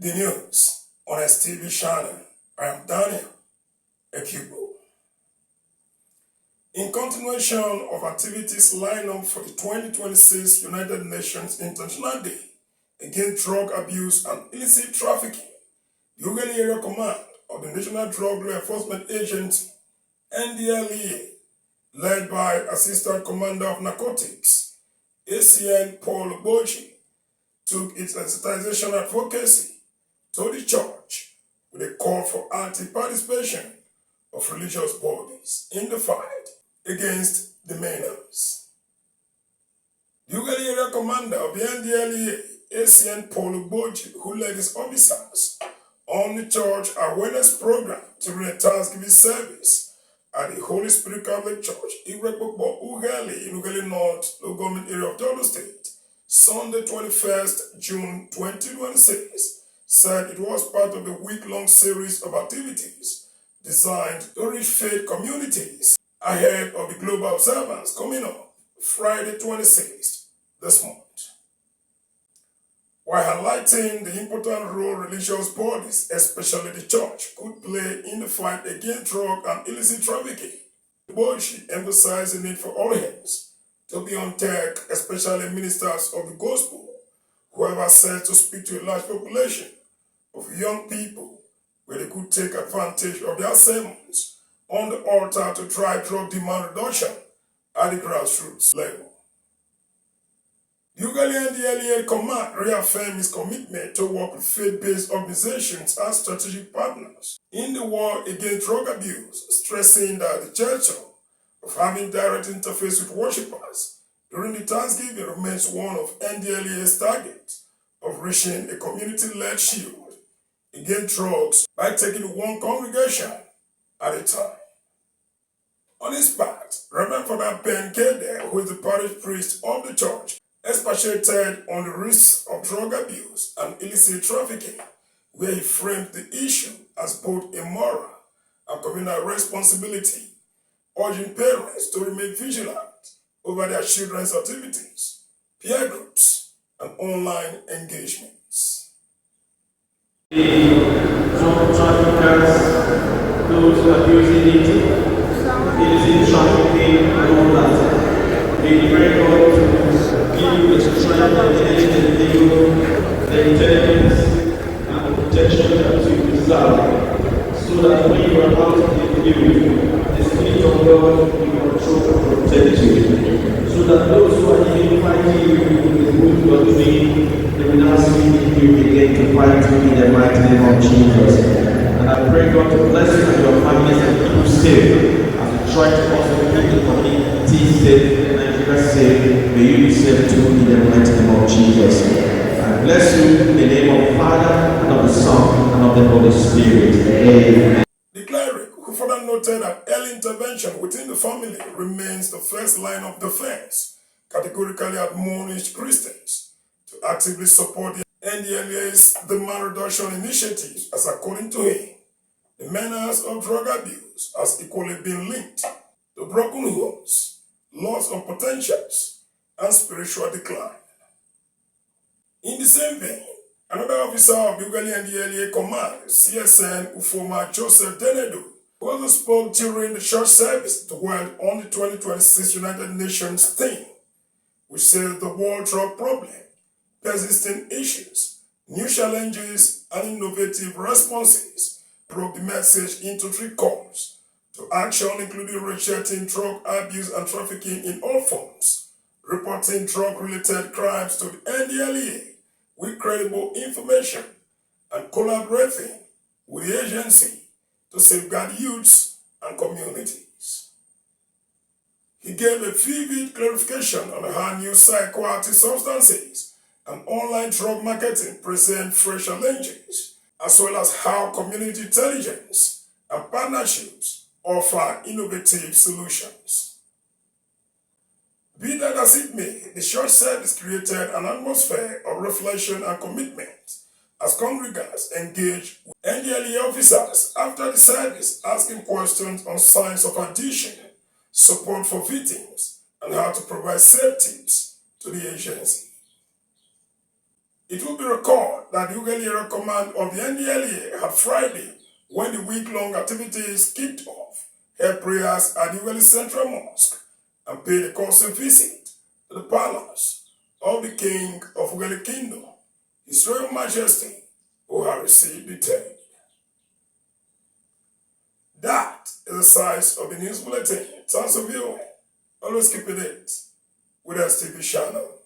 the news on STV channel. I am Daniel Ekubo. In continuation of activities lined up for the 2026 United Nations International Day against drug abuse and illicit trafficking, the Ughelli Area Command of the National Drug Law Enforcement Agency, NDLEA, led by Assistant Commander of Narcotics, ACN Paul Boji, took its sensitization advocacy to the church with a call for active participation of religious bodies in the fight against the menace. The Ughelli Area Commander of the NDLEA, ACN Paul Boji, who led his officers on the church awareness program during a Thanksgiving service at the Holy Spirit Catholic Church, Ughelli, in Ughelli North, local government area of Delta State, Sunday 21st June 2026, said it was part of a week-long series of activities designed to reach faith communities ahead of the global observance coming up Friday 26th this month. While highlighting the important role religious bodies, especially the church, could play in the fight against drug and illicit trafficking, Boji emphasized the need for all hands to be on deck, especially ministers of the gospel, who have access to speak to a large population of young people, where they could take advantage of their sermons on the altar to drive drug demand reduction at the grassroots level. The Ughelli NDLEA Command reaffirmed its commitment to work with faith-based organizations as strategic partners in the war against drug abuse, stressing that the gesture of having direct interface with worshippers during the Thanksgiving remains one of NDLEA's targets of reaching a community-led shield against drugs by taking one congregation at a time. On his part, Reverend Father Ben Kede, who is the parish priest of the church, expatiated on the risks of drug abuse and illicit trafficking, where he framed the issue as both a moral and communal responsibility, urging parents to remain vigilant over their children's activities, peer groups, and online engagements. Drug traffickers, those abusing illicit trafficking, and all that, we pray God to give you the strength and the intelligence and the protection that you deserve, so that when you are out of the field, the Spirit of God will control and protect you, so that those who are even fighting you with the good you are doing, they will now see you begin to fight you in the mighty name of Jesus. And I pray God to bless you and your families and keep you safe as you try to also keep the community safe. May you be saved too in the mighty name of Jesus. I bless you in the name of the Father, and of the Son, and of the Holy Spirit. Amen. The cleric, who further noted that early intervention within the family remains the first line of defense, categorically admonished Christians to actively support the NDLEA's demand reduction initiatives, as according to him, the menace of drug abuse has equally been linked to broken homes, loss of potentials, and spiritual decline. In the same vein, another officer of the Ughelli NDLEA Command, CSN Ufoma Joseph Denedo, also spoke during the church service dwelled on the 2026 United Nations theme, which says the world drug problem, persistent issues, new challenges, and innovative responses, broke the message into three calls to action, including rejecting drug abuse and trafficking in all forms, reporting drug-related crimes to the NDLEA with credible information, and collaborating with the agency to safeguard youths and communities. He gave a vivid clarification on how new psychoactive substances and online drug marketing present fresh challenges, as well as how community intelligence and partnerships offer innovative solutions. Be that as it may, the church service created an atmosphere of reflection and commitment as congregants engaged with NDLEA officers after the service, asking questions on signs of addiction, support for victims, and how to provide safe tips to the agency. It will be recalled that Ughelli command of the NDLEA had Friday, when the week-long activities kicked off, held prayers at Ughelli Central Mosque and paid a courtesy visit to the palace of the King of Ughelli Kingdom, His Royal Majesty, who had received the aid. That is the size of the news bulletin. Thanks for viewing. Always keep it with STV channel.